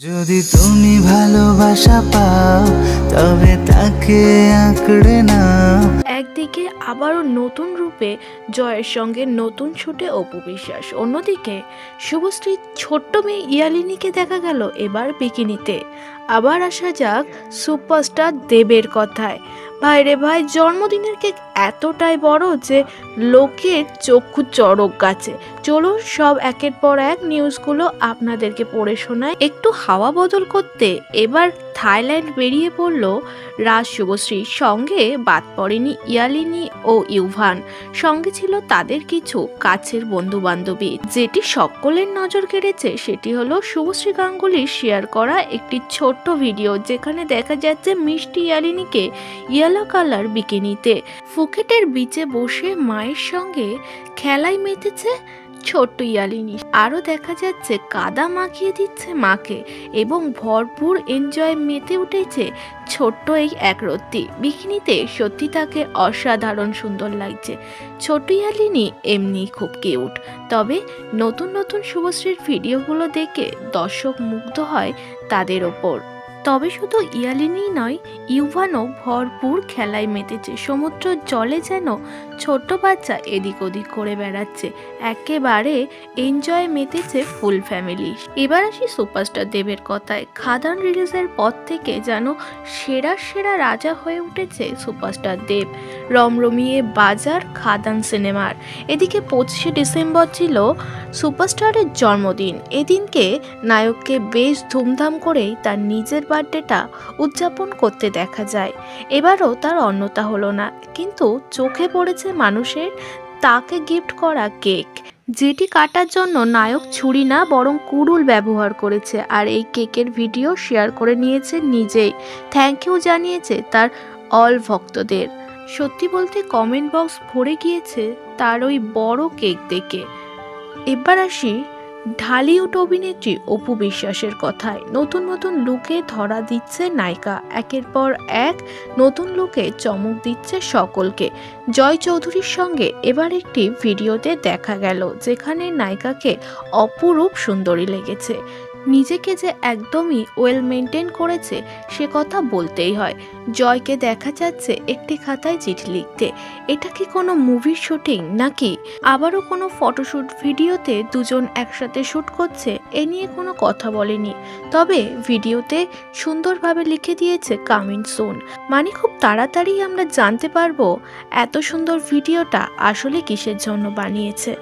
যদি তুমি ভালোবাসা পাও তবে তাকে আঁকড়ে নাও। একদিকে আবারও নতুন রূপে জয়ের সঙ্গে নতুন ছুটে অপু বিশ্বাস, অন্যদিকে শুভশ্রীর ছোট্ট মেয়ে ইয়ালিনীকে দেখা গেল এবার বিকিনিতে। আবার আসা যাক সুপারস্টার দেবের কথায়। ভাইরে ভাই, জন্মদিনের কেক এতটাই বড় যে লোকের চক্ষু চড়ক গাছে। চলুন সব একের পর এক নিউজগুলো আপনাদেরকে পড়ে শোনায়। একটু হাওয়া বদল করতে এবার থাইল্যান্ড বেরিয়ে পড়ল রাজ শুভশ্রীর সঙ্গে। বাদ পড়েনি ইয়ালিনী ও ইউভান, সঙ্গে ছিল তাদের কিছু কাছের বন্ধু বান্ধবী। যেটি সকলের নজর কেড়েছে সেটি হলো শুভশ্রী গাঙ্গুলির শেয়ার করা একটি ছোট্ট ভিডিও, যেখানে দেখা যাচ্ছে মিষ্টি ইয়ালিনীকে ইয়েলো কালার বিকিনিতে ফুকেটের বিচে বসে মায়ের সঙ্গে খেলায় মেতেছে ছোট্ট ইয়ালিনী। আরও দেখা যাচ্ছে কাদা মাখিয়ে দিচ্ছে মাকে এবং ভরপুর এনজয় মেতে উঠেছে ছোট্ট এই একরত্তি বিকিনিতে। সত্যি তাকে অসাধারণ সুন্দর লাগছে। ছোট্ট ইয়ালিনী এমনি খুব কিউট। তবে নতুন নতুন শুভশ্রীর ভিডিওগুলো দেখে দর্শক মুগ্ধ হয় তাদের ওপর। তবে শুধু ইয়ালিনী নয়, ইউভানও ভরপুর খেলায় মেতেছে। সমুদ্র জলে যেন ছোট্ট বাচ্চা এদিক ওদিক করে বেড়াচ্ছে। একেবারে এনজয় মেতেছে ফুল ফ্যামিলি। এবার আসি সুপারস্টার দেবের কথায়। খাদান রিলিজের পর থেকে যেন সেরা সেরা রাজা হয়ে উঠেছে সুপারস্টার দেব। রমরমিয়ে বাজার খাদান সিনেমার। এদিকে 25শে ডিসেম্বর ছিল সুপারস্টারের জন্মদিন। এদিনকে নায়ককে বেশ ধুমধাম করেই তার নিজের বার্থডেটা উদযাপন করতে দেখা যায়। এবারও তার অন্যতা হলো না, কিন্তু চোখে পড়েছে মানুষের তাকে গিফট করা কেক, যেটি কাটার জন্য নায়ক ছুরি না বরং কুড়ুল ব্যবহার করেছে। আর এই কেকের ভিডিও শেয়ার করে নিয়েছে নিজেই। থ্যাংক ইউ জানিয়েছে তার অল ভক্তদের। সত্যি বলতে কমেন্ট বক্স ভরে গিয়েছে তার ওই বড় কেক দেখে। এবার আসি ঢালিউড অভিনেত্রী অপু বিশ্বাসের কথায়। নতুন নতুন লুকে ধরা দিচ্ছে নায়িকা, একের পর এক নতুন লুকে চমক দিচ্ছে সকলকে। জয় চৌধুরীর সঙ্গে এবার একটি ভিডিওতে দেখা গেল যেখানে নায়িকাকে অপরূপ সুন্দরী লেগেছে। নিজেকে যে একদমই ওয়েল মেনটেন করেছে সে কথা বলতেই হয়। জয়কে দেখা যাচ্ছে একটি খাতায় চিঠি লিখতে। এটা কি কোনো মুভির শুটিং নাকি আবারও কোনো ফটোশ্যুট ভিডিওতে দুজন একসাথে শ্যুট করছে? এ নিয়ে কোনো কথা বলেনি, তবে ভিডিওতে সুন্দরভাবে লিখে দিয়েছে কামিং সুন। মানে খুব তাড়াতাড়ি আমরা জানতে পারবো এত সুন্দর ভিডিওটা আসলে কিসের জন্য বানিয়েছে।